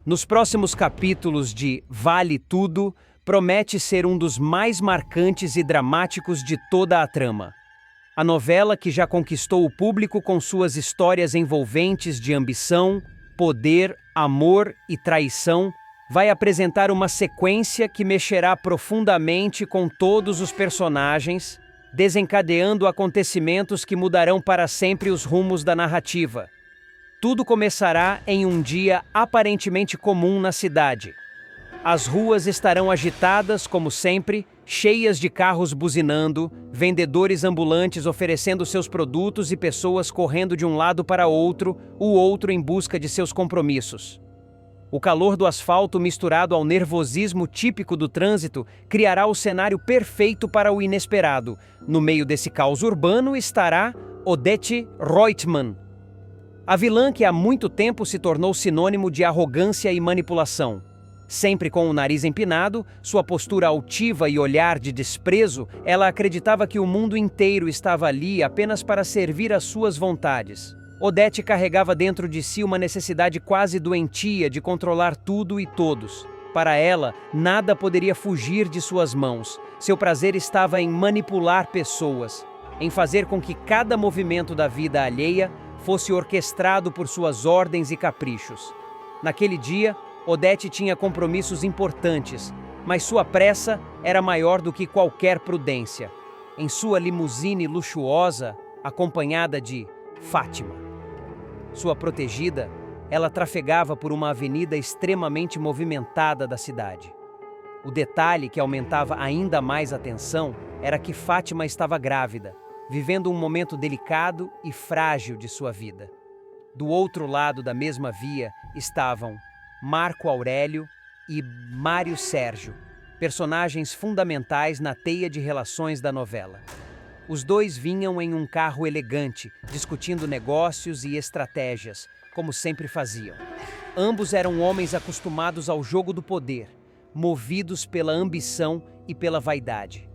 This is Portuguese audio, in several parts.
Nos próximos capítulos de Vale Tudo, promete ser um dos mais marcantes e dramáticos de toda a trama. A novela que já conquistou o público com suas histórias envolventes de ambição, poder, amor e traição, vai apresentar uma sequência que mexerá profundamente com todos os personagens, desencadeando acontecimentos que mudarão para sempre os rumos da narrativa. Tudo começará em um dia aparentemente comum na cidade. As ruas estarão agitadas, como sempre, cheias de carros buzinando, vendedores ambulantes oferecendo seus produtos e pessoas correndo de um lado para outro, o outro em busca de seus compromissos. O calor do asfalto misturado ao nervosismo típico do trânsito criará o cenário perfeito para o inesperado. No meio desse caos urbano estará Odete Roitman, a vilã que há muito tempo se tornou sinônimo de arrogância e manipulação. Sempre com o nariz empinado, sua postura altiva e olhar de desprezo, ela acreditava que o mundo inteiro estava ali apenas para servir às suas vontades. Odete carregava dentro de si uma necessidade quase doentia de controlar tudo e todos. Para ela, nada poderia fugir de suas mãos. Seu prazer estava em manipular pessoas, em fazer com que cada movimento da vida alheia fosse orquestrado por suas ordens e caprichos. Naquele dia, Odete tinha compromissos importantes, mas sua pressa era maior do que qualquer prudência. Em sua limusine luxuosa, acompanhada de Fátima, sua protegida, ela trafegava por uma avenida extremamente movimentada da cidade. O detalhe que aumentava ainda mais a tensão era que Fátima estava grávida, vivendo um momento delicado e frágil de sua vida. Do outro lado da mesma via estavam Marco Aurélio e Mário Sérgio, personagens fundamentais na teia de relações da novela. Os dois vinham em um carro elegante, discutindo negócios e estratégias, como sempre faziam. Ambos eram homens acostumados ao jogo do poder, movidos pela ambição e pela vaidade.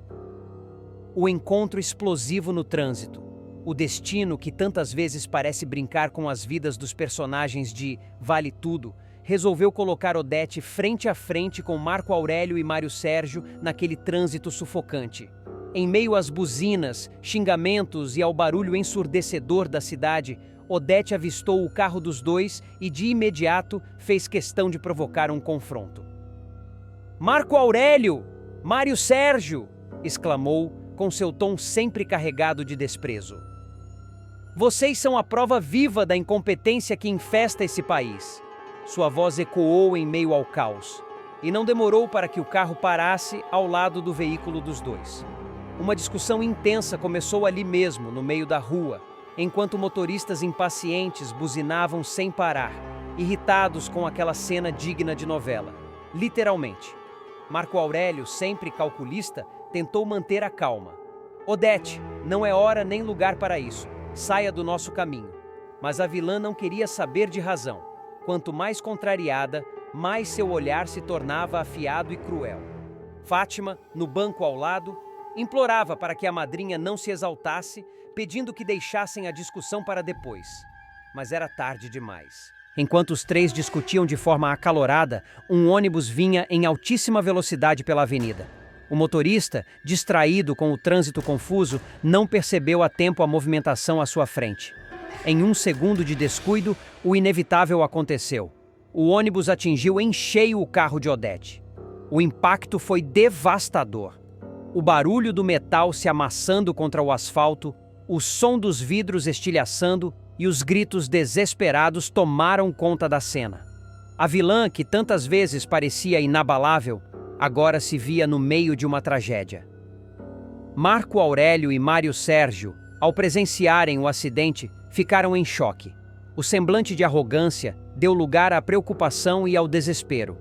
O encontro explosivo no trânsito, o destino que tantas vezes parece brincar com as vidas dos personagens de Vale Tudo, resolveu colocar Odete frente a frente com Marco Aurélio e Mário Sérgio naquele trânsito sufocante. Em meio às buzinas, xingamentos e ao barulho ensurdecedor da cidade, Odete avistou o carro dos dois e de imediato fez questão de provocar um confronto. "Marco Aurélio! Mário Sérgio!" exclamou, com seu tom sempre carregado de desprezo. "Vocês são a prova viva da incompetência que infesta esse país." Sua voz ecoou em meio ao caos, e não demorou para que o carro parasse ao lado do veículo dos dois. Uma discussão intensa começou ali mesmo, no meio da rua, enquanto motoristas impacientes buzinavam sem parar, irritados com aquela cena digna de novela. Literalmente. Marco Aurélio, sempre calculista, tentou manter a calma. "Odete, não é hora nem lugar para isso. Saia do nosso caminho." Mas a vilã não queria saber de razão. Quanto mais contrariada, mais seu olhar se tornava afiado e cruel. Fátima, no banco ao lado, implorava para que a madrinha não se exaltasse, pedindo que deixassem a discussão para depois. Mas era tarde demais. Enquanto os três discutiam de forma acalorada, um ônibus vinha em altíssima velocidade pela avenida. O motorista, distraído com o trânsito confuso, não percebeu a tempo a movimentação à sua frente. Em um segundo de descuido, o inevitável aconteceu. O ônibus atingiu em cheio o carro de Odete. O impacto foi devastador. O barulho do metal se amassando contra o asfalto, o som dos vidros estilhaçando e os gritos desesperados tomaram conta da cena. A vilã, que tantas vezes parecia inabalável, agora se via no meio de uma tragédia. Marco Aurélio e Mário Sérgio, ao presenciarem o acidente, ficaram em choque. O semblante de arrogância deu lugar à preocupação e ao desespero.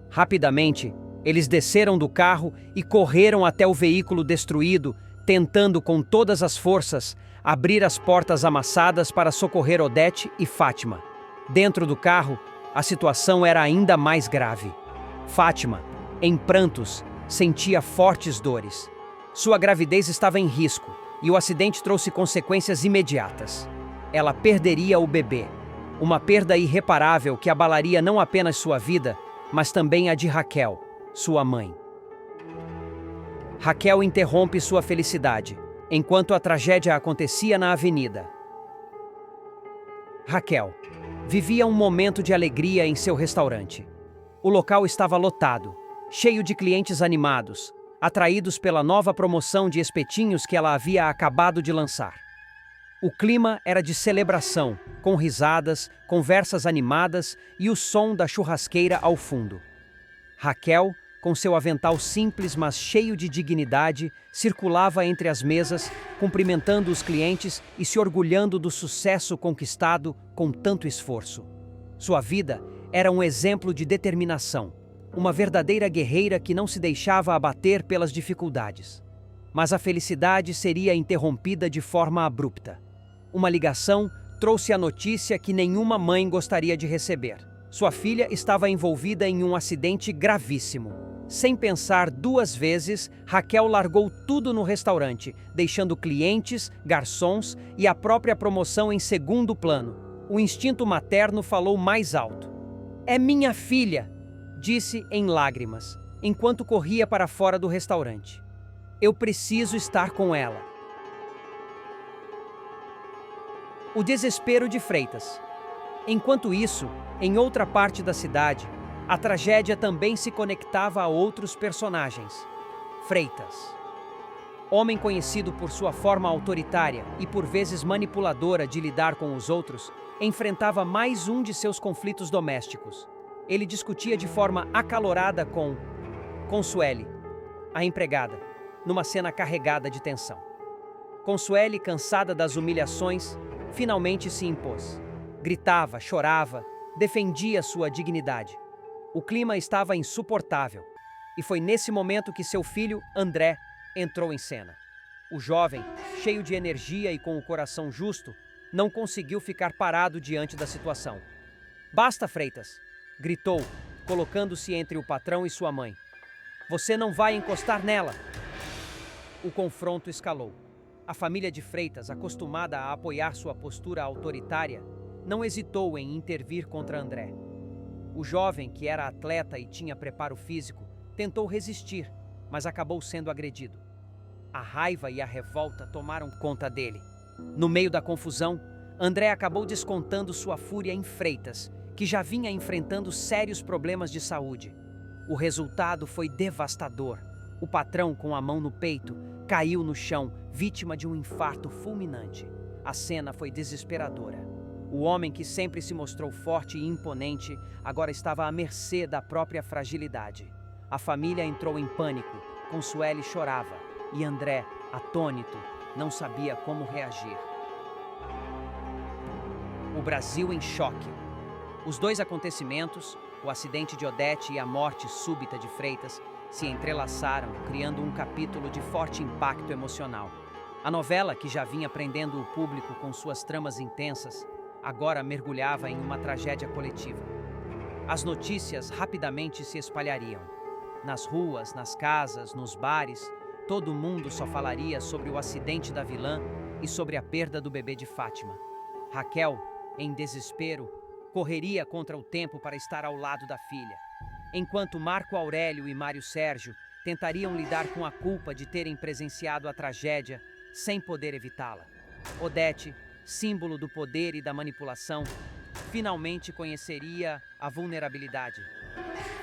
Rapidamente, eles desceram do carro e correram até o veículo destruído, tentando com todas as forças abrir as portas amassadas para socorrer Odete e Fátima. Dentro do carro, a situação era ainda mais grave. Fátima, em prantos, sentia fortes dores. Sua gravidez estava em risco e o acidente trouxe consequências imediatas. Ela perderia o bebê. Uma perda irreparável que abalaria não apenas sua vida, mas também a de Raquel, sua mãe. Raquel interrompe sua felicidade, enquanto a tragédia acontecia na avenida. Raquel vivia um momento de alegria em seu restaurante. O local estava lotado, cheio de clientes animados, atraídos pela nova promoção de espetinhos que ela havia acabado de lançar. O clima era de celebração, com risadas, conversas animadas e o som da churrasqueira ao fundo. Raquel, com seu avental simples mas cheio de dignidade, circulava entre as mesas, cumprimentando os clientes e se orgulhando do sucesso conquistado com tanto esforço. Sua vida era um exemplo de determinação, uma verdadeira guerreira que não se deixava abater pelas dificuldades. Mas a felicidade seria interrompida de forma abrupta. Uma ligação trouxe a notícia que nenhuma mãe gostaria de receber. Sua filha estava envolvida em um acidente gravíssimo. Sem pensar duas vezes, Raquel largou tudo no restaurante, deixando clientes, garçons e a própria promoção em segundo plano. O instinto materno falou mais alto. "É minha filha!", disse em lágrimas, enquanto corria para fora do restaurante. "Eu preciso estar com ela." O desespero de Freitas. Enquanto isso, em outra parte da cidade, a tragédia também se conectava a outros personagens. Freitas, homem conhecido por sua forma autoritária e por vezes manipuladora de lidar com os outros, enfrentava mais um de seus conflitos domésticos. Ele discutia de forma acalorada com Consuele, a empregada, numa cena carregada de tensão. Consuele, cansada das humilhações, finalmente se impôs. Gritava, chorava, defendia sua dignidade. O clima estava insuportável, e foi nesse momento que seu filho, André, entrou em cena. O jovem, cheio de energia e com o coração justo, não conseguiu ficar parado diante da situação. "Basta, Freitas!", gritou, colocando-se entre o patrão e sua mãe. "Você não vai encostar nela!" O confronto escalou. A família de Freitas, acostumada a apoiar sua postura autoritária, não hesitou em intervir contra André. O jovem, que era atleta e tinha preparo físico, tentou resistir, mas acabou sendo agredido. A raiva e a revolta tomaram conta dele. No meio da confusão, André acabou descontando sua fúria em Freitas, que já vinha enfrentando sérios problemas de saúde. O resultado foi devastador. O patrão, com a mão no peito, caiu no chão, vítima de um infarto fulminante. A cena foi desesperadora. O homem, que sempre se mostrou forte e imponente, agora estava à mercê da própria fragilidade. A família entrou em pânico, Consuele chorava, e André, atônito, não sabia como reagir. O Brasil em choque. Os dois acontecimentos, o acidente de Odete e a morte súbita de Freitas, se entrelaçaram, criando um capítulo de forte impacto emocional. A novela, que já vinha prendendo o público com suas tramas intensas, agora mergulhava em uma tragédia coletiva. As notícias rapidamente se espalhariam. Nas ruas, nas casas, nos bares, todo mundo só falaria sobre o acidente da vilã e sobre a perda do bebê de Fátima. Raquel, em desespero, correria contra o tempo para estar ao lado da filha, enquanto Marco Aurélio e Mário Sérgio tentariam lidar com a culpa de terem presenciado a tragédia sem poder evitá-la. Odete, símbolo do poder e da manipulação, finalmente conheceria a vulnerabilidade.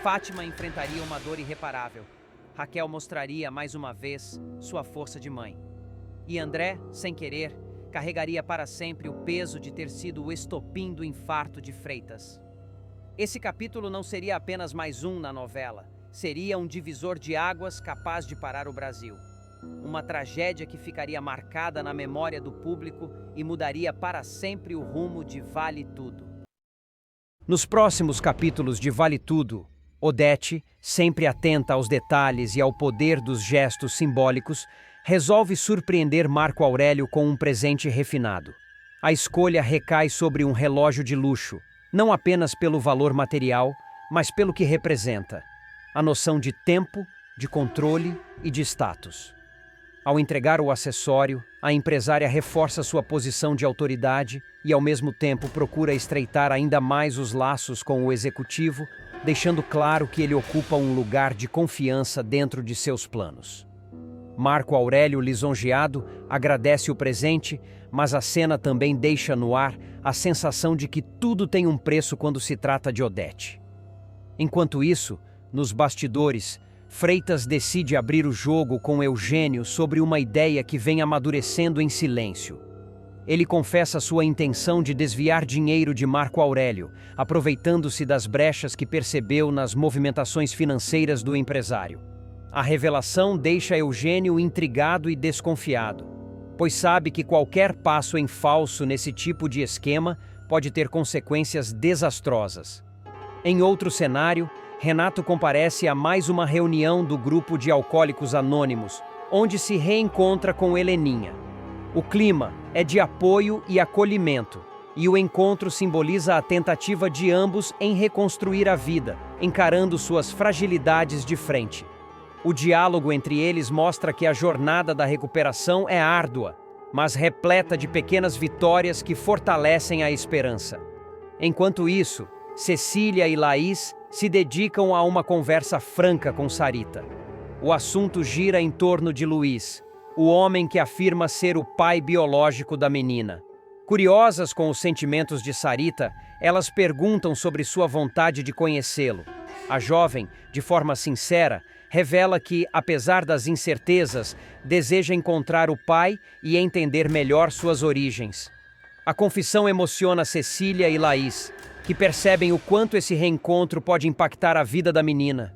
Fátima enfrentaria uma dor irreparável. Raquel mostraria mais uma vez sua força de mãe. E André, sem querer, carregaria para sempre o peso de ter sido o estopim do infarto de Freitas. Esse capítulo não seria apenas mais um na novela, seria um divisor de águas capaz de parar o Brasil. Uma tragédia que ficaria marcada na memória do público e mudaria para sempre o rumo de Vale Tudo. Nos próximos capítulos de Vale Tudo, Odete, sempre atenta aos detalhes e ao poder dos gestos simbólicos, resolve surpreender Marco Aurélio com um presente refinado. A escolha recai sobre um relógio de luxo, não apenas pelo valor material, mas pelo que representa: a noção de tempo, de controle e de status. Ao entregar o acessório, a empresária reforça sua posição de autoridade e, ao mesmo tempo, procura estreitar ainda mais os laços com o executivo, deixando claro que ele ocupa um lugar de confiança dentro de seus planos. Marco Aurélio, lisonjeado, agradece o presente, mas a cena também deixa no ar a sensação de que tudo tem um preço quando se trata de Odete. Enquanto isso, nos bastidores, Freitas decide abrir o jogo com Eugênio sobre uma ideia que vem amadurecendo em silêncio. Ele confessa sua intenção de desviar dinheiro de Marco Aurélio, aproveitando-se das brechas que percebeu nas movimentações financeiras do empresário. A revelação deixa Eugênio intrigado e desconfiado, pois sabe que qualquer passo em falso nesse tipo de esquema pode ter consequências desastrosas. Em outro cenário, Renato comparece a mais uma reunião do grupo de alcoólicos anônimos, onde se reencontra com Heleninha. O clima é de apoio e acolhimento, e o encontro simboliza a tentativa de ambos em reconstruir a vida, encarando suas fragilidades de frente. O diálogo entre eles mostra que a jornada da recuperação é árdua, mas repleta de pequenas vitórias que fortalecem a esperança. Enquanto isso, Cecília e Laís se dedicam a uma conversa franca com Sarita. O assunto gira em torno de Luiz, o homem que afirma ser o pai biológico da menina. Curiosas com os sentimentos de Sarita, elas perguntam sobre sua vontade de conhecê-lo. A jovem, de forma sincera, revela que, apesar das incertezas, deseja encontrar o pai e entender melhor suas origens. A confissão emociona Cecília e Laís, que percebem o quanto esse reencontro pode impactar a vida da menina.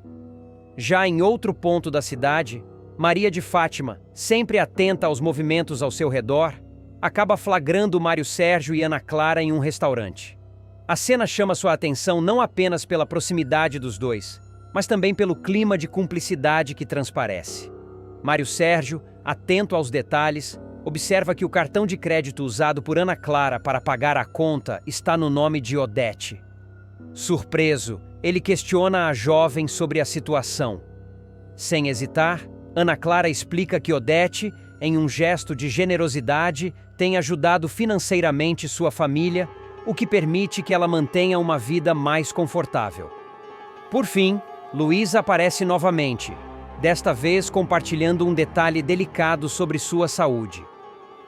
Já em outro ponto da cidade, Maria de Fátima, sempre atenta aos movimentos ao seu redor, acaba flagrando Mário Sérgio e Ana Clara em um restaurante. A cena chama sua atenção não apenas pela proximidade dos dois, mas também pelo clima de cumplicidade que transparece. Mário Sérgio, atento aos detalhes, observa que o cartão de crédito usado por Ana Clara para pagar a conta está no nome de Odete. Surpreso, ele questiona a jovem sobre a situação. Sem hesitar, Ana Clara explica que Odete, em um gesto de generosidade, tem ajudado financeiramente sua família, o que permite que ela mantenha uma vida mais confortável. Por fim, Luiz aparece novamente, desta vez compartilhando um detalhe delicado sobre sua saúde.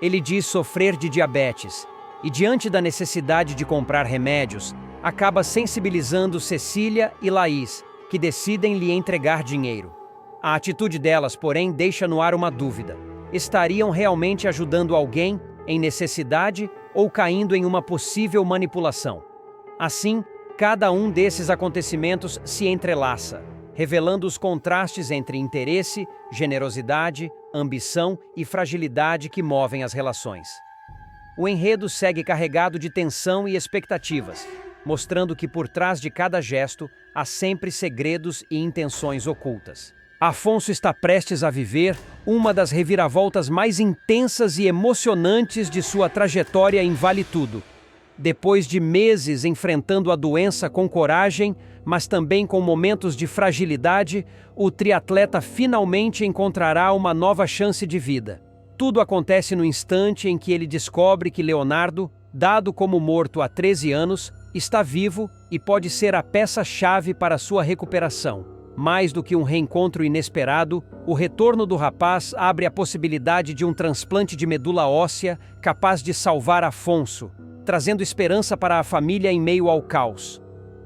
Ele diz sofrer de diabetes e, diante da necessidade de comprar remédios, acaba sensibilizando Cecília e Laís, que decidem lhe entregar dinheiro. A atitude delas, porém, deixa no ar uma dúvida. Estariam realmente ajudando alguém em necessidade ou caindo em uma possível manipulação? Assim, cada um desses acontecimentos se entrelaça, revelando os contrastes entre interesse, generosidade, ambição e fragilidade que movem as relações. O enredo segue carregado de tensão e expectativas, mostrando que por trás de cada gesto há sempre segredos e intenções ocultas. Afonso está prestes a viver uma das reviravoltas mais intensas e emocionantes de sua trajetória em Vale Tudo. Depois de meses enfrentando a doença com coragem, mas também com momentos de fragilidade, o triatleta finalmente encontrará uma nova chance de vida. Tudo acontece no instante em que ele descobre que Leonardo, dado como morto há 13 anos, está vivo e pode ser a peça-chave para sua recuperação. Mais do que um reencontro inesperado, o retorno do rapaz abre a possibilidade de um transplante de medula óssea capaz de salvar Afonso, trazendo esperança para a família em meio ao caos.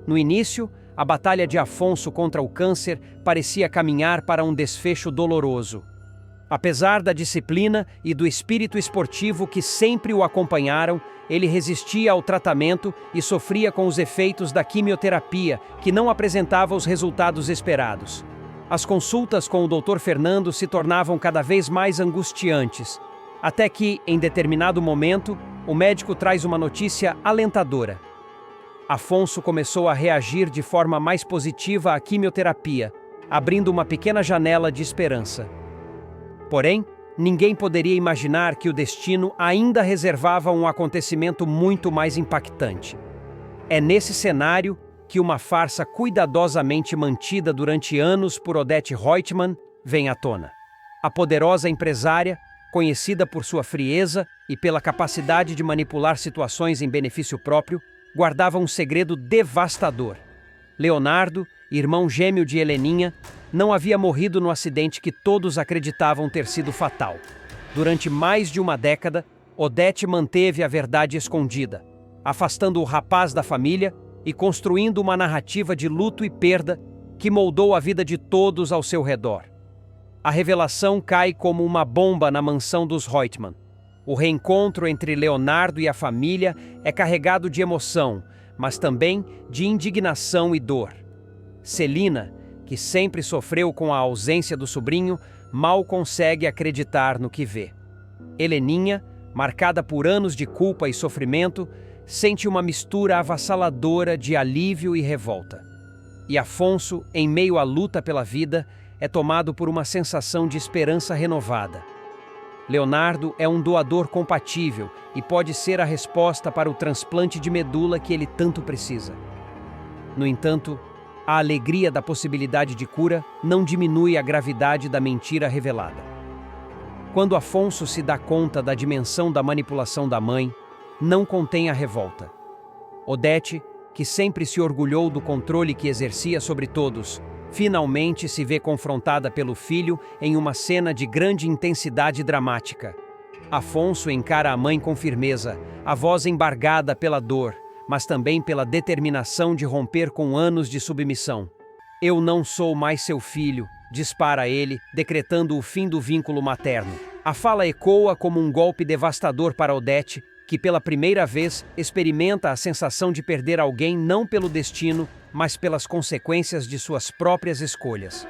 No início, a batalha de Afonso contra o câncer parecia caminhar para um desfecho doloroso. Apesar da disciplina e do espírito esportivo que sempre o acompanharam, ele resistia ao tratamento e sofria com os efeitos da quimioterapia, que não apresentava os resultados esperados. As consultas com o Dr. Fernando se tornavam cada vez mais angustiantes, até que, em determinado momento, o médico traz uma notícia alentadora. Afonso começou a reagir de forma mais positiva à quimioterapia, abrindo uma pequena janela de esperança. Porém, ninguém poderia imaginar que o destino ainda reservava um acontecimento muito mais impactante. É nesse cenário que uma farsa cuidadosamente mantida durante anos por Odete Reutemann vem à tona. A poderosa empresária, conhecida por sua frieza e pela capacidade de manipular situações em benefício próprio, guardava um segredo devastador. Leonardo, irmão gêmeo de Heleninha, não havia morrido no acidente que todos acreditavam ter sido fatal. Durante mais de uma década, Odete manteve a verdade escondida, afastando o rapaz da família e construindo uma narrativa de luto e perda que moldou a vida de todos ao seu redor. A revelação cai como uma bomba na mansão dos Reutemann. O reencontro entre Leonardo e a família é carregado de emoção, mas também de indignação e dor. Celina, que sempre sofreu com a ausência do sobrinho, mal consegue acreditar no que vê. Heleninha, marcada por anos de culpa e sofrimento, sente uma mistura avassaladora de alívio e revolta. E Afonso, em meio à luta pela vida, é tomado por uma sensação de esperança renovada. Leonardo é um doador compatível e pode ser a resposta para o transplante de medula que ele tanto precisa. No entanto, a alegria da possibilidade de cura não diminui a gravidade da mentira revelada. Quando Afonso se dá conta da dimensão da manipulação da mãe, não contém a revolta. Odete, que sempre se orgulhou do controle que exercia sobre todos, finalmente se vê confrontada pelo filho em uma cena de grande intensidade dramática. Afonso encara a mãe com firmeza, a voz embargada pela dor, mas também pela determinação de romper com anos de submissão. "Eu não sou mais seu filho", dispara ele, decretando o fim do vínculo materno. A fala ecoa como um golpe devastador para Odete, que pela primeira vez experimenta a sensação de perder alguém não pelo destino, mas pelas consequências de suas próprias escolhas.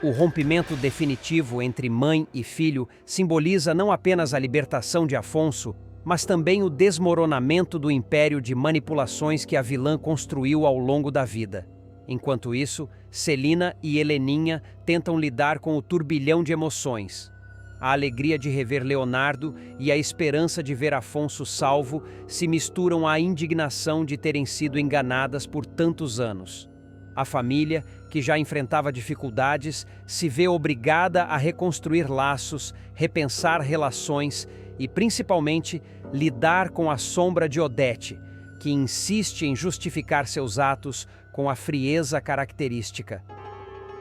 O rompimento definitivo entre mãe e filho simboliza não apenas a libertação de Afonso, mas também o desmoronamento do império de manipulações que a vilã construiu ao longo da vida. Enquanto isso, Celina e Heleninha tentam lidar com o turbilhão de emoções. A alegria de rever Leonardo e a esperança de ver Afonso salvo se misturam à indignação de terem sido enganadas por tantos anos. A família, que já enfrentava dificuldades, se vê obrigada a reconstruir laços, repensar relações e, principalmente, lidar com a sombra de Odete, que insiste em justificar seus atos com a frieza característica.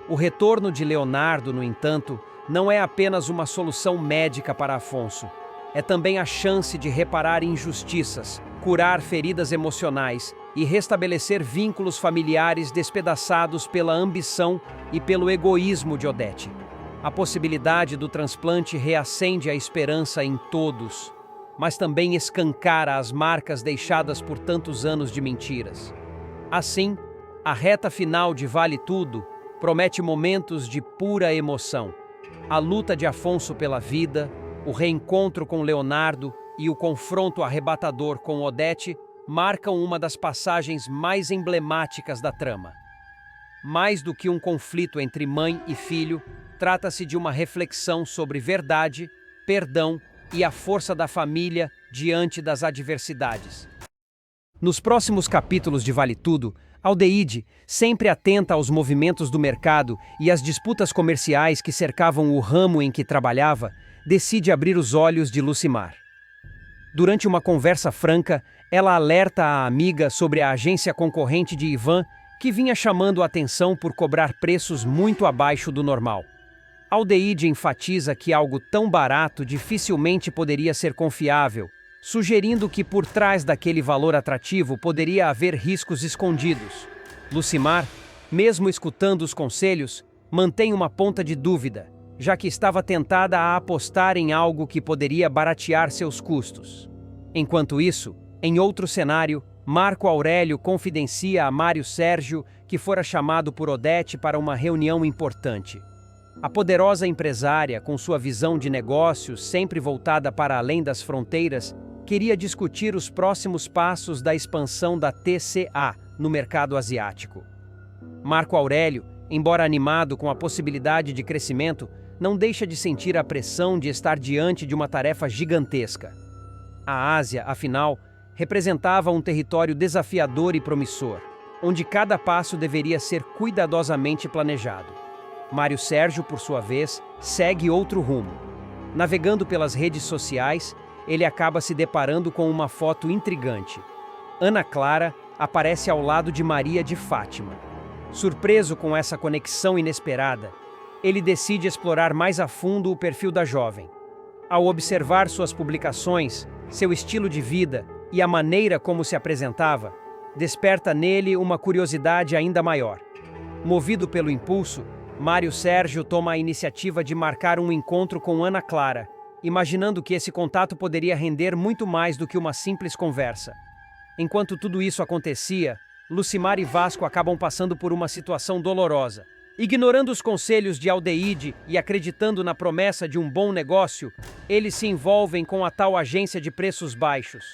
O retorno de Leonardo, no entanto, não é apenas uma solução médica para Afonso. É também a chance de reparar injustiças, curar feridas emocionais e restabelecer vínculos familiares despedaçados pela ambição e pelo egoísmo de Odete. A possibilidade do transplante reacende a esperança em todos, mas também escancara as marcas deixadas por tantos anos de mentiras. Assim, a reta final de Vale Tudo promete momentos de pura emoção. A luta de Afonso pela vida, o reencontro com Leonardo e o confronto arrebatador com Odete marcam uma das passagens mais emblemáticas da trama. Mais do que um conflito entre mãe e filho, trata-se de uma reflexão sobre verdade, perdão e a força da família diante das adversidades. Nos próximos capítulos de Vale Tudo, Aldeide, sempre atenta aos movimentos do mercado e às disputas comerciais que cercavam o ramo em que trabalhava, decide abrir os olhos de Lucimar. Durante uma conversa franca, ela alerta a amiga sobre a agência concorrente de Ivan, que vinha chamando a atenção por cobrar preços muito abaixo do normal. Aldeide enfatiza que algo tão barato dificilmente poderia ser confiável, sugerindo que por trás daquele valor atrativo poderia haver riscos escondidos. Lucimar, mesmo escutando os conselhos, mantém uma ponta de dúvida, já que estava tentada a apostar em algo que poderia baratear seus custos. Enquanto isso, em outro cenário, Marco Aurélio confidencia a Mário Sérgio que fora chamado por Odete para uma reunião importante. A poderosa empresária, com sua visão de negócios sempre voltada para além das fronteiras, queria discutir os próximos passos da expansão da TCA no mercado asiático. Marco Aurélio, embora animado com a possibilidade de crescimento, não deixa de sentir a pressão de estar diante de uma tarefa gigantesca. A Ásia, afinal, representava um território desafiador e promissor, onde cada passo deveria ser cuidadosamente planejado. Mário Sérgio, por sua vez, segue outro rumo. Navegando pelas redes sociais, ele acaba se deparando com uma foto intrigante. Ana Clara aparece ao lado de Maria de Fátima. Surpreso com essa conexão inesperada, ele decide explorar mais a fundo o perfil da jovem. Ao observar suas publicações, seu estilo de vida e a maneira como se apresentava, desperta nele uma curiosidade ainda maior. Movido pelo impulso, Mário Sérgio toma a iniciativa de marcar um encontro com Ana Clara, imaginando que esse contato poderia render muito mais do que uma simples conversa. Enquanto tudo isso acontecia, Lucimar e Vasco acabam passando por uma situação dolorosa. Ignorando os conselhos de Aldeide e acreditando na promessa de um bom negócio, eles se envolvem com a tal agência de preços baixos.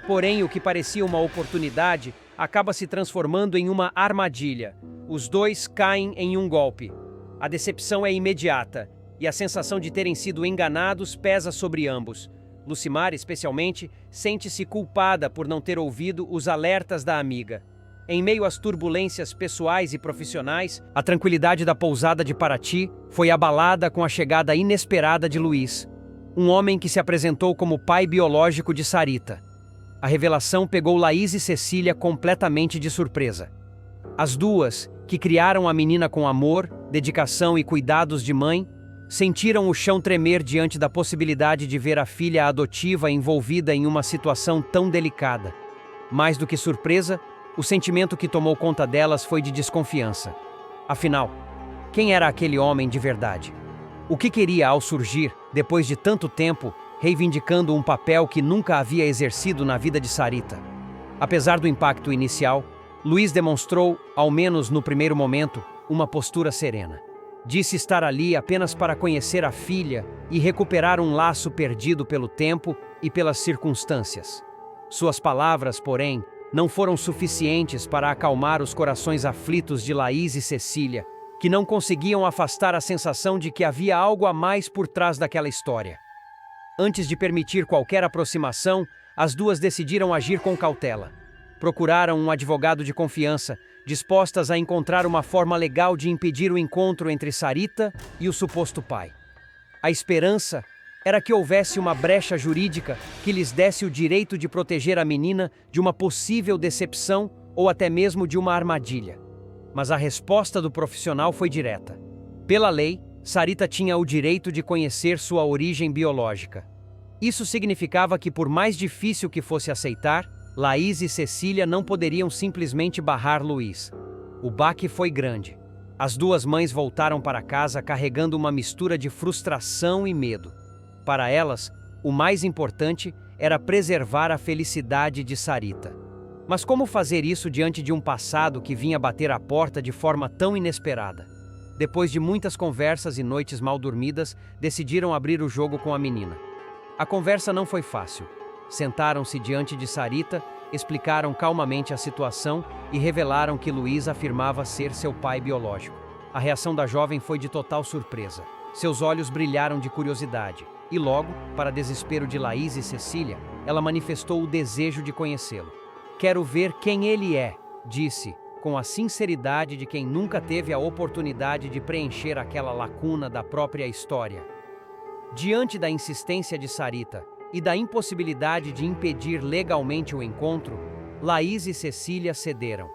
Porém, o que parecia uma oportunidade acaba se transformando em uma armadilha. Os dois caem em um golpe. A decepção é imediata e a sensação de terem sido enganados pesa sobre ambos. Lucimar, especialmente, sente-se culpada por não ter ouvido os alertas da amiga. Em meio às turbulências pessoais e profissionais, a tranquilidade da pousada de Paraty foi abalada com a chegada inesperada de Luiz, um homem que se apresentou como pai biológico de Sarita. A revelação pegou Laís e Cecília completamente de surpresa. As duas, que criaram a menina com amor, dedicação e cuidados de mãe, sentiram o chão tremer diante da possibilidade de ver a filha adotiva envolvida em uma situação tão delicada. Mais do que surpresa, o sentimento que tomou conta delas foi de desconfiança. Afinal, quem era aquele homem de verdade? O que queria ao surgir, depois de tanto tempo, reivindicando um papel que nunca havia exercido na vida de Sarita? Apesar do impacto inicial, Luiz demonstrou, ao menos no primeiro momento, uma postura serena. Disse estar ali apenas para conhecer a filha e recuperar um laço perdido pelo tempo e pelas circunstâncias. Suas palavras, porém, não foram suficientes para acalmar os corações aflitos de Laís e Cecília, que não conseguiam afastar a sensação de que havia algo a mais por trás daquela história. Antes de permitir qualquer aproximação, as duas decidiram agir com cautela. Procuraram um advogado de confiança, dispostas a encontrar uma forma legal de impedir o encontro entre Sarita e o suposto pai. A esperança era que houvesse uma brecha jurídica que lhes desse o direito de proteger a menina de uma possível decepção ou até mesmo de uma armadilha. Mas a resposta do profissional foi direta. Pela lei, Sarita tinha o direito de conhecer sua origem biológica. Isso significava que, por mais difícil que fosse aceitar, Laís e Cecília não poderiam simplesmente barrar Luiz. O baque foi grande. As duas mães voltaram para casa carregando uma mistura de frustração e medo. Para elas, o mais importante era preservar a felicidade de Sarita. Mas como fazer isso diante de um passado que vinha bater à porta de forma tão inesperada? Depois de muitas conversas e noites mal dormidas, decidiram abrir o jogo com a menina. A conversa não foi fácil. Sentaram-se diante de Sarita, explicaram calmamente a situação e revelaram que Luiz afirmava ser seu pai biológico. A reação da jovem foi de total surpresa. Seus olhos brilharam de curiosidade. E logo, para desespero de Laís e Cecília, ela manifestou o desejo de conhecê-lo. "Quero ver quem ele é", disse, com a sinceridade de quem nunca teve a oportunidade de preencher aquela lacuna da própria história. Diante da insistência de Sarita e da impossibilidade de impedir legalmente o encontro, Laís e Cecília cederam.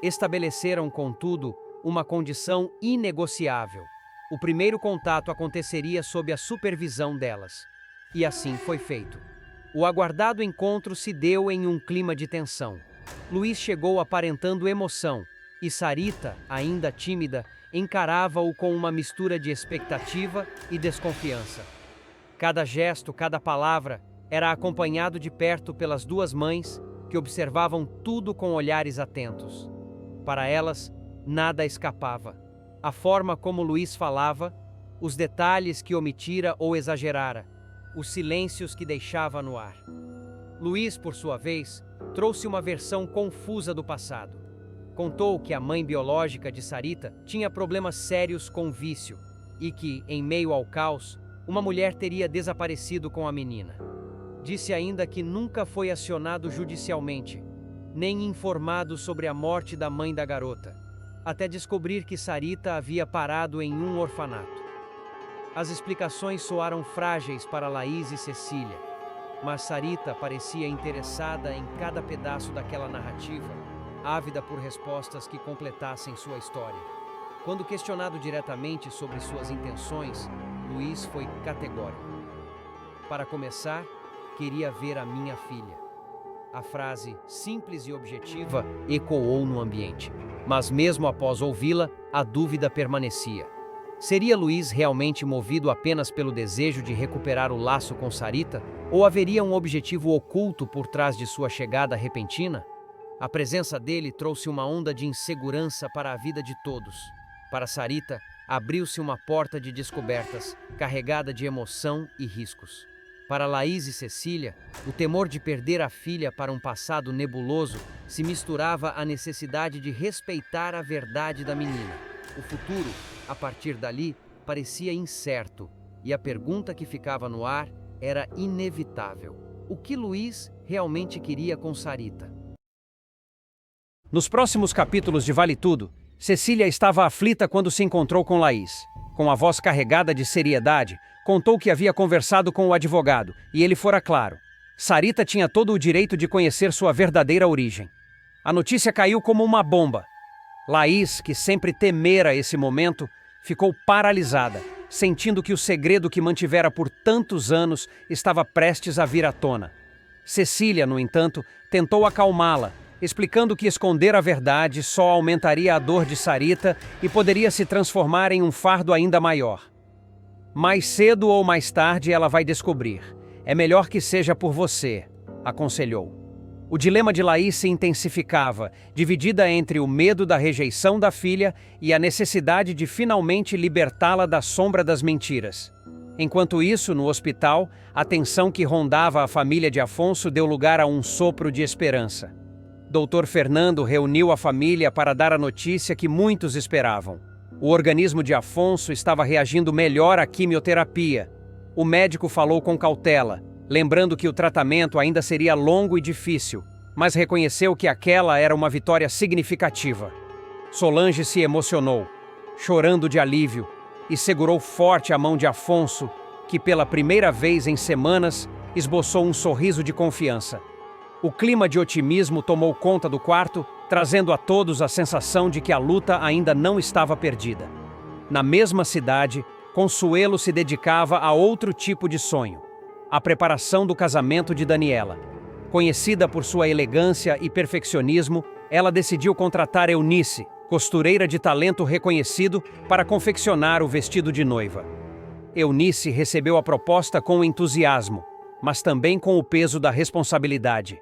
Estabeleceram, contudo, uma condição inegociável. O primeiro contato aconteceria sob a supervisão delas. E assim foi feito. O aguardado encontro se deu em um clima de tensão. Luiz chegou aparentando emoção, e Sarita, ainda tímida, encarava-o com uma mistura de expectativa e desconfiança. Cada gesto, cada palavra, era acompanhado de perto pelas duas mães, que observavam tudo com olhares atentos. Para elas, nada escapava. A forma como Luiz falava, os detalhes que omitira ou exagerara, os silêncios que deixava no ar. Luiz, por sua vez, trouxe uma versão confusa do passado. Contou que a mãe biológica de Sarita tinha problemas sérios com vício e que, em meio ao caos, uma mulher teria desaparecido com a menina. Disse ainda que nunca foi acionado judicialmente, nem informado sobre a morte da mãe da garota, até descobrir que Sarita havia parado em um orfanato. As explicações soaram frágeis para Laís e Cecília, mas Sarita parecia interessada em cada pedaço daquela narrativa, ávida por respostas que completassem sua história. Quando questionado diretamente sobre suas intenções, Luiz foi categórico. Para começar, queria ver a minha filha. A frase, simples e objetiva, ecoou no ambiente. Mas mesmo após ouvi-la, a dúvida permanecia. Seria Luiz realmente movido apenas pelo desejo de recuperar o laço com Sarita? Ou haveria um objetivo oculto por trás de sua chegada repentina? A presença dele trouxe uma onda de insegurança para a vida de todos. Para Sarita, abriu-se uma porta de descobertas, carregada de emoção e riscos. Para Laís e Cecília, o temor de perder a filha para um passado nebuloso se misturava à necessidade de respeitar a verdade da menina. O futuro, a partir dali, parecia incerto, e a pergunta que ficava no ar era inevitável. O que Luiz realmente queria com Sarita? Nos próximos capítulos de Vale Tudo, Cecília estava aflita quando se encontrou com Laís. Com a voz carregada de seriedade, contou que havia conversado com o advogado, e ele fora claro. Sarita tinha todo o direito de conhecer sua verdadeira origem. A notícia caiu como uma bomba. Laís, que sempre temera esse momento, ficou paralisada, sentindo que o segredo que mantivera por tantos anos estava prestes a vir à tona. Cecília, no entanto, tentou acalmá-la, explicando que esconder a verdade só aumentaria a dor de Sarita e poderia se transformar em um fardo ainda maior. Mais cedo ou mais tarde ela vai descobrir. É melhor que seja por você, aconselhou. O dilema de Laís se intensificava, dividida entre o medo da rejeição da filha e a necessidade de finalmente libertá-la da sombra das mentiras. Enquanto isso, no hospital, a tensão que rondava a família de Afonso deu lugar a um sopro de esperança. Dr. Fernando reuniu a família para dar a notícia que muitos esperavam. O organismo de Afonso estava reagindo melhor à quimioterapia. O médico falou com cautela, lembrando que o tratamento ainda seria longo e difícil, mas reconheceu que aquela era uma vitória significativa. Solange se emocionou, chorando de alívio, e segurou forte a mão de Afonso, que pela primeira vez em semanas esboçou um sorriso de confiança. O clima de otimismo tomou conta do quarto, trazendo a todos a sensação de que a luta ainda não estava perdida. Na mesma cidade, Consuelo se dedicava a outro tipo de sonho: a preparação do casamento de Daniela. Conhecida por sua elegância e perfeccionismo, ela decidiu contratar Eunice, costureira de talento reconhecido, para confeccionar o vestido de noiva. Eunice recebeu a proposta com entusiasmo, mas também com o peso da responsabilidade.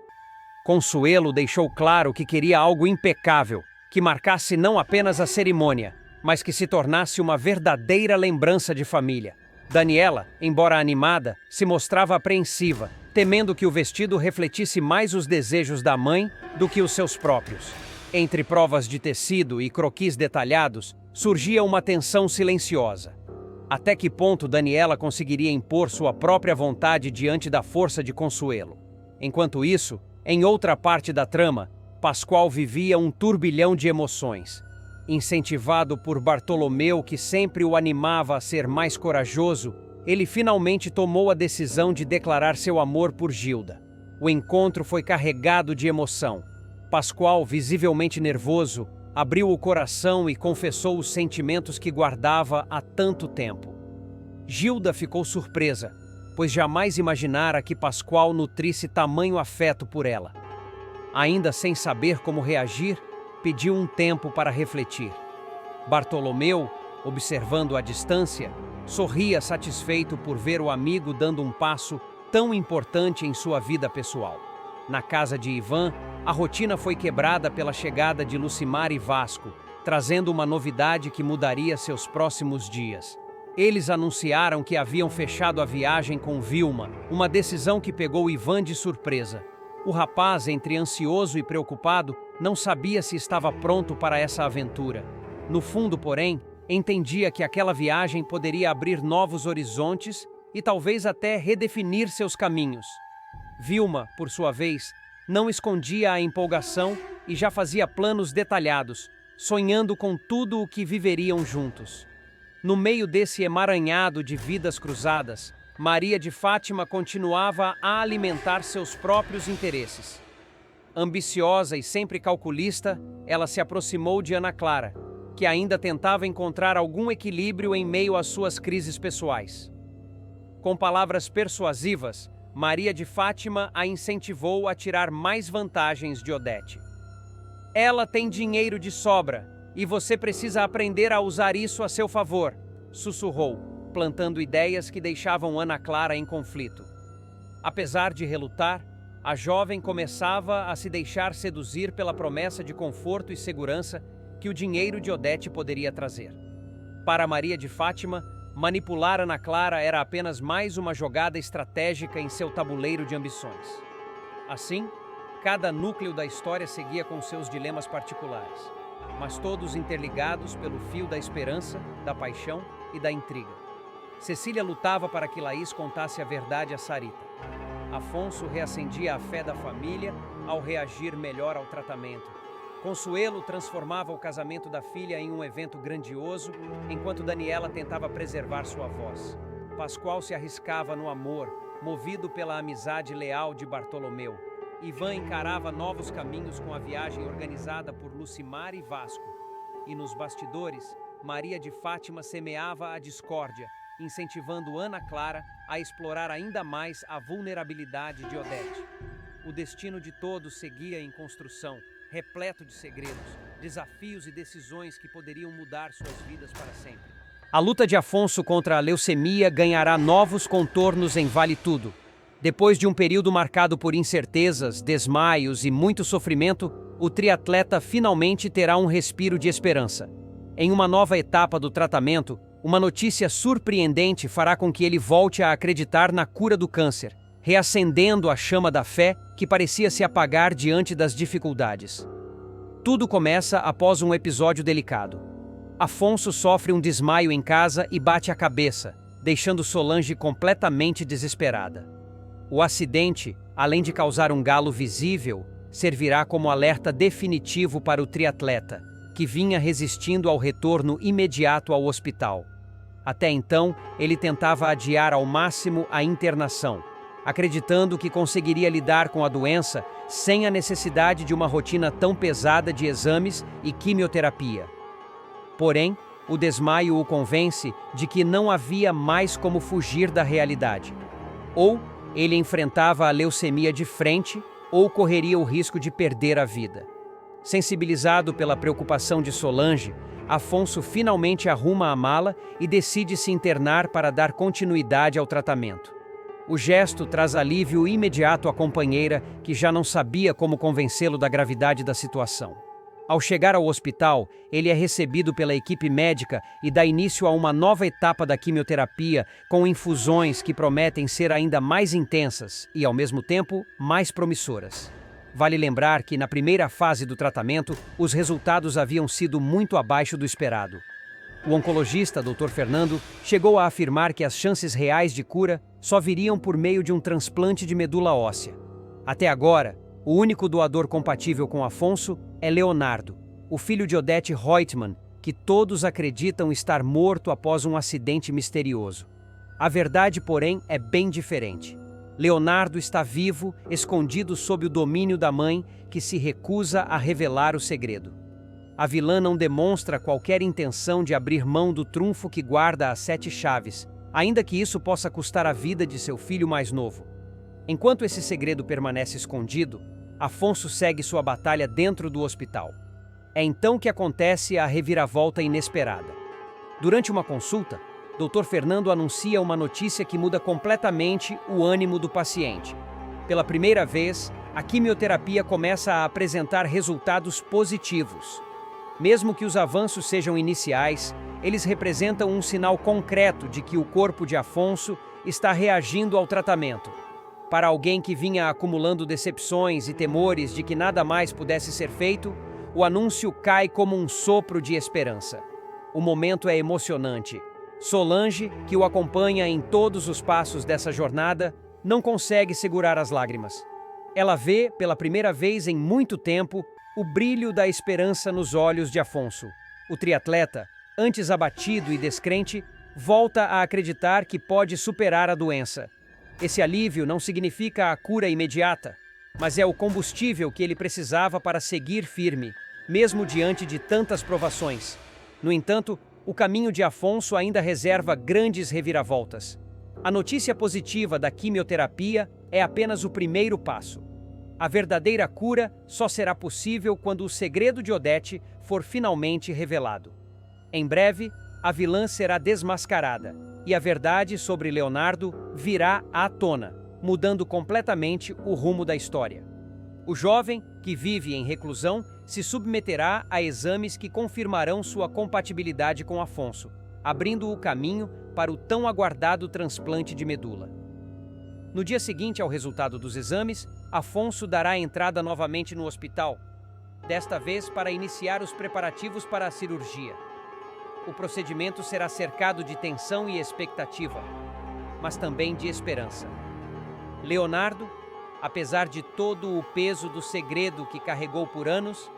Consuelo deixou claro que queria algo impecável, que marcasse não apenas a cerimônia, mas que se tornasse uma verdadeira lembrança de família. Daniela, embora animada, se mostrava apreensiva, temendo que o vestido refletisse mais os desejos da mãe do que os seus próprios. Entre provas de tecido e croquis detalhados, surgia uma tensão silenciosa. Até que ponto Daniela conseguiria impor sua própria vontade diante da força de Consuelo? Enquanto isso, em outra parte da trama, Pascoal vivia um turbilhão de emoções. Incentivado por Bartolomeu, que sempre o animava a ser mais corajoso, ele finalmente tomou a decisão de declarar seu amor por Gilda. O encontro foi carregado de emoção. Pascoal, visivelmente nervoso, abriu o coração e confessou os sentimentos que guardava há tanto tempo. Gilda ficou surpresa, pois jamais imaginara que Pascoal nutrisse tamanho afeto por ela. Ainda sem saber como reagir, pediu um tempo para refletir. Bartolomeu, observando à distância, sorria satisfeito por ver o amigo dando um passo tão importante em sua vida pessoal. Na casa de Ivan, a rotina foi quebrada pela chegada de Lucimar e Vasco, trazendo uma novidade que mudaria seus próximos dias. Eles anunciaram que haviam fechado a viagem com Vilma, uma decisão que pegou Ivan de surpresa. O rapaz, entre ansioso e preocupado, não sabia se estava pronto para essa aventura. No fundo, porém, entendia que aquela viagem poderia abrir novos horizontes e talvez até redefinir seus caminhos. Vilma, por sua vez, não escondia a empolgação e já fazia planos detalhados, sonhando com tudo o que viveriam juntos. No meio desse emaranhado de vidas cruzadas, Maria de Fátima continuava a alimentar seus próprios interesses. Ambiciosa e sempre calculista, ela se aproximou de Ana Clara, que ainda tentava encontrar algum equilíbrio em meio às suas crises pessoais. Com palavras persuasivas, Maria de Fátima a incentivou a tirar mais vantagens de Odete. Ela tem dinheiro de sobra e você precisa aprender a usar isso a seu favor, sussurrou, plantando ideias que deixavam Ana Clara em conflito. Apesar de relutar, a jovem começava a se deixar seduzir pela promessa de conforto e segurança que o dinheiro de Odete poderia trazer. Para Maria de Fátima, manipular Ana Clara era apenas mais uma jogada estratégica em seu tabuleiro de ambições. Assim, cada núcleo da história seguia com seus dilemas particulares, mas todos interligados pelo fio da esperança, da paixão e da intriga. Cecília lutava para que Laís contasse a verdade a Sarita. Afonso reacendia a fé da família ao reagir melhor ao tratamento. Consuelo transformava o casamento da filha em um evento grandioso, enquanto Daniela tentava preservar sua voz. Pascoal se arriscava no amor, movido pela amizade leal de Bartolomeu. Ivan encarava novos caminhos com a viagem organizada por Lucimar e Vasco. E nos bastidores, Maria de Fátima semeava a discórdia, incentivando Ana Clara a explorar ainda mais a vulnerabilidade de Odete. O destino de todos seguia em construção, repleto de segredos, desafios e decisões que poderiam mudar suas vidas para sempre. A luta de Afonso contra a leucemia ganhará novos contornos em Vale Tudo. Depois de um período marcado por incertezas, desmaios e muito sofrimento, o triatleta finalmente terá um respiro de esperança. Em uma nova etapa do tratamento, uma notícia surpreendente fará com que ele volte a acreditar na cura do câncer, reacendendo a chama da fé que parecia se apagar diante das dificuldades. Tudo começa após um episódio delicado. Afonso sofre um desmaio em casa e bate a cabeça, deixando Solange completamente desesperada. O acidente, além de causar um galo visível, servirá como alerta definitivo para o triatleta, que vinha resistindo ao retorno imediato ao hospital. Até então, ele tentava adiar ao máximo a internação, acreditando que conseguiria lidar com a doença sem a necessidade de uma rotina tão pesada de exames e quimioterapia. Porém, o desmaio o convence de que não havia mais como fugir da realidade. Ou ele enfrentava a leucemia de frente, ou correria o risco de perder a vida. Sensibilizado pela preocupação de Solange, Afonso finalmente arruma a mala e decide se internar para dar continuidade ao tratamento. O gesto traz alívio imediato à companheira, que já não sabia como convencê-lo da gravidade da situação. Ao chegar ao hospital, ele é recebido pela equipe médica e dá início a uma nova etapa da quimioterapia, com infusões que prometem ser ainda mais intensas e, ao mesmo tempo, mais promissoras. Vale lembrar que, na primeira fase do tratamento, os resultados haviam sido muito abaixo do esperado. O oncologista, Dr. Fernando, chegou a afirmar que as chances reais de cura só viriam por meio de um transplante de medula óssea. Até agora, o único doador compatível com Afonso é Leonardo, o filho de Odete Reutemann, que todos acreditam estar morto após um acidente misterioso. A verdade, porém, é bem diferente. Leonardo está vivo, escondido sob o domínio da mãe, que se recusa a revelar o segredo. A vilã não demonstra qualquer intenção de abrir mão do trunfo que guarda as 7 chaves, ainda que isso possa custar a vida de seu filho mais novo. Enquanto esse segredo permanece escondido, Afonso segue sua batalha dentro do hospital. É então que acontece a reviravolta inesperada. Durante uma consulta, Dr. Fernando anuncia uma notícia que muda completamente o ânimo do paciente. Pela primeira vez, a quimioterapia começa a apresentar resultados positivos. Mesmo que os avanços sejam iniciais, eles representam um sinal concreto de que o corpo de Afonso está reagindo ao tratamento. Para alguém que vinha acumulando decepções e temores de que nada mais pudesse ser feito, o anúncio cai como um sopro de esperança. O momento é emocionante. Solange, que o acompanha em todos os passos dessa jornada, não consegue segurar as lágrimas. Ela vê, pela primeira vez em muito tempo, o brilho da esperança nos olhos de Afonso. O triatleta, Antes abatido e descrente, volta a acreditar que pode superar a doença. Esse alívio não significa a cura imediata, mas é o combustível que ele precisava para seguir firme, mesmo diante de tantas provações. No entanto, o caminho de Afonso ainda reserva grandes reviravoltas. A notícia positiva da quimioterapia é apenas o primeiro passo. A verdadeira cura só será possível quando o segredo de Odete for finalmente revelado. Em breve, a vilã será desmascarada e a verdade sobre Leonardo virá à tona, mudando completamente o rumo da história. O jovem, que vive em reclusão, se submeterá a exames que confirmarão sua compatibilidade com Afonso, abrindo o caminho para o tão aguardado transplante de medula. No dia seguinte ao resultado dos exames, Afonso dará entrada novamente no hospital, desta vez para iniciar os preparativos para a cirurgia. O procedimento será cercado de tensão e expectativa, mas também de esperança. Leonardo, apesar de todo o peso do segredo que carregou por anos,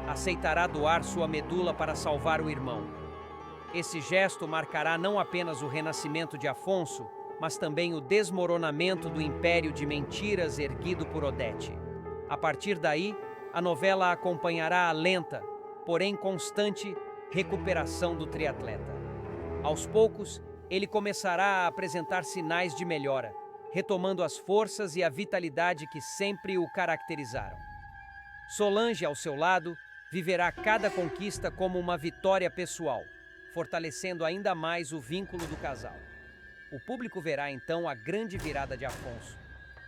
aceitará doar sua medula para salvar o irmão. Esse gesto marcará não apenas o renascimento de Afonso, mas também o desmoronamento do império de mentiras erguido por Odete. A partir daí, a novela acompanhará a lenta, porém constante, recuperação do triatleta. Aos poucos, ele começará a apresentar sinais de melhora, retomando as forças e a vitalidade que sempre o caracterizaram. Solange, ao seu lado, viverá cada conquista como uma vitória pessoal, fortalecendo ainda mais o vínculo do casal. O público verá então a grande virada de Afonso.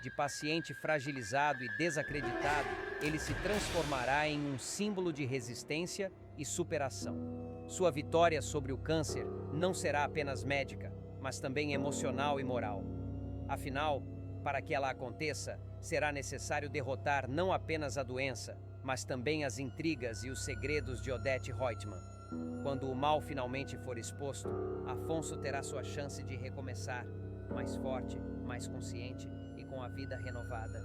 De paciente fragilizado e desacreditado, ele se transformará em um símbolo de resistência e superação. Sua vitória sobre o câncer não será apenas médica, mas também emocional e moral. Afinal, para que ela aconteça, será necessário derrotar não apenas a doença, mas também as intrigas e os segredos de Odete Reutemann. Quando o mal finalmente for exposto, Afonso terá sua chance de recomeçar, mais forte, mais consciente e com a vida renovada.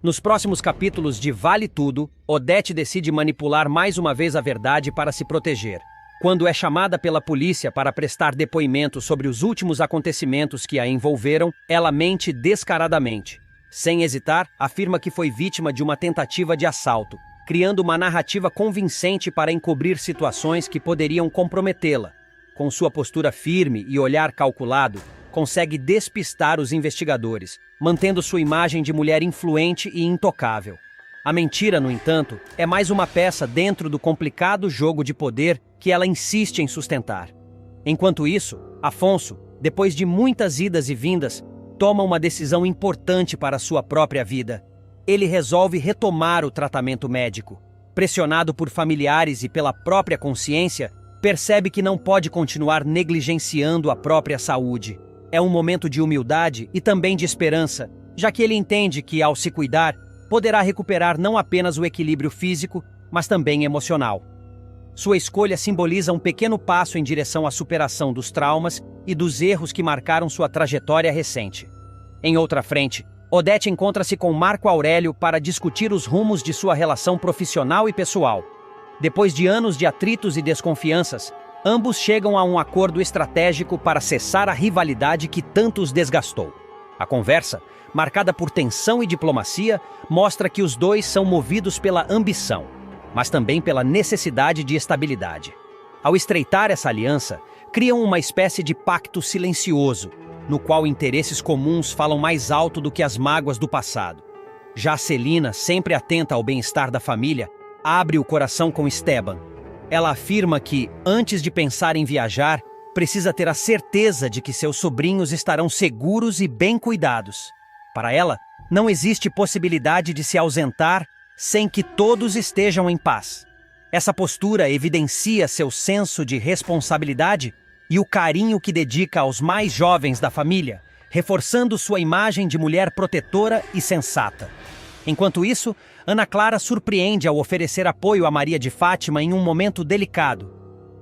Nos próximos capítulos de Vale Tudo, Odete decide manipular mais uma vez a verdade para se proteger. Quando é chamada pela polícia para prestar depoimento sobre os últimos acontecimentos que a envolveram, ela mente descaradamente. Sem hesitar, afirma que foi vítima de uma tentativa de assalto, criando uma narrativa convincente para encobrir situações que poderiam comprometê-la. Com sua postura firme e olhar calculado, consegue despistar os investigadores, mantendo sua imagem de mulher influente e intocável. A mentira, no entanto, é mais uma peça dentro do complicado jogo de poder que ela insiste em sustentar. Enquanto isso, Afonso, depois de muitas idas e vindas, toma uma decisão importante para sua própria vida. Ele resolve retomar o tratamento médico. Pressionado por familiares e pela própria consciência, percebe que não pode continuar negligenciando a própria saúde. É um momento de humildade e também de esperança, já que ele entende que, ao se cuidar, poderá recuperar não apenas o equilíbrio físico, mas também emocional. Sua escolha simboliza um pequeno passo em direção à superação dos traumas e dos erros que marcaram sua trajetória recente. Em outra frente, Odete encontra-se com Marco Aurélio para discutir os rumos de sua relação profissional e pessoal. Depois de anos de atritos e desconfianças, ambos chegam a um acordo estratégico para cessar a rivalidade que tanto os desgastou. A conversa, marcada por tensão e diplomacia, mostra que os dois são movidos pela ambição, mas também pela necessidade de estabilidade. Ao estreitar essa aliança, criam uma espécie de pacto silencioso, no qual interesses comuns falam mais alto do que as mágoas do passado. Já Celina, sempre atenta ao bem-estar da família, abre o coração com Esteban. Ela afirma que, antes de pensar em viajar, precisa ter a certeza de que seus sobrinhos estarão seguros e bem cuidados. Para ela, não existe possibilidade de se ausentar sem que todos estejam em paz. Essa postura evidencia seu senso de responsabilidade e o carinho que dedica aos mais jovens da família, reforçando sua imagem de mulher protetora e sensata. Enquanto isso, Ana Clara surpreende ao oferecer apoio a Maria de Fátima em um momento delicado.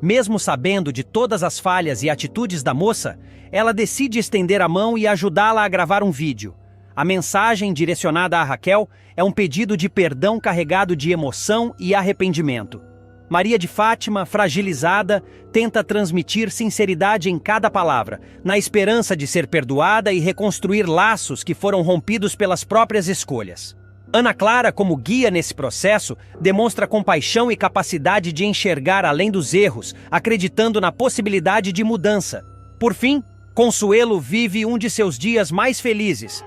Mesmo sabendo de todas as falhas e atitudes da moça, ela decide estender a mão e ajudá-la a gravar um vídeo. A mensagem direcionada a Raquel é um pedido de perdão carregado de emoção e arrependimento. Maria de Fátima, fragilizada, tenta transmitir sinceridade em cada palavra, na esperança de ser perdoada e reconstruir laços que foram rompidos pelas próprias escolhas. Ana Clara, como guia nesse processo, demonstra compaixão e capacidade de enxergar além dos erros, acreditando na possibilidade de mudança. Por fim, Consuelo vive um de seus dias mais felizes.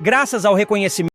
Graças ao reconhecimento